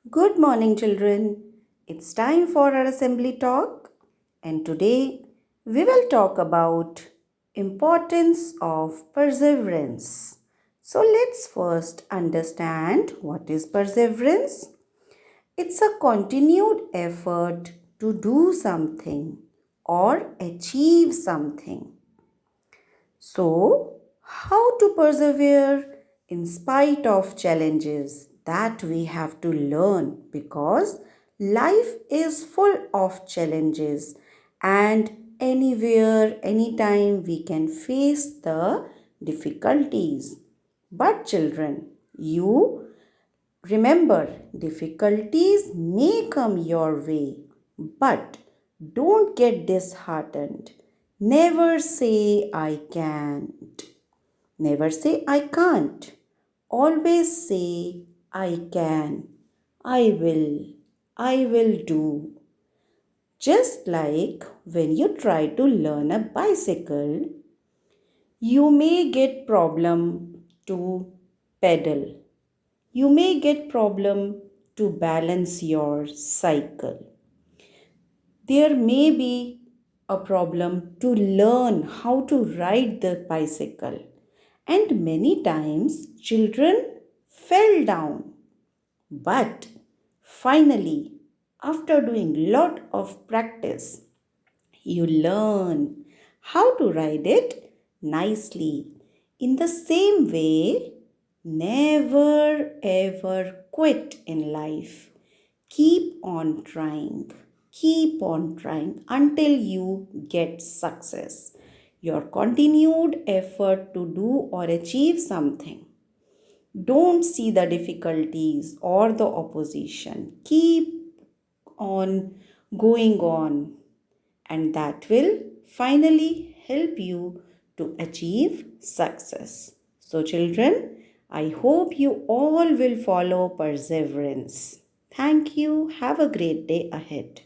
Good morning, children. It's time for our assembly talk, and today we will talk about importance of perseverance. So let's first understand what is perseverance. It's a continued effort to do something or achieve something. So, how to persevere in spite of challenges that we have to learn because life is full of challenges and anywhere, anytime we can face the difficulties. But, children, you remember difficulties may come your way, but don't get disheartened. Never say I can't. Never say I can't. Always say I can. I will. I will do. Just like when you try to learn a bicycle, you may get problem to pedal. You may get problem to balance your cycle. There may be a problem to learn how to ride the bicycle. And many times children fell down. But finally, after doing lot of practice, you learn how to ride it nicely. In the same way, never ever quit in life. Keep on trying. Keep on trying until you get success. Your continued effort to do or achieve something. Don't see the difficulties or the opposition. Keep on going on, and that will finally help you to achieve success. So, children, I hope you all will follow perseverance. Thank you. Have a great day ahead.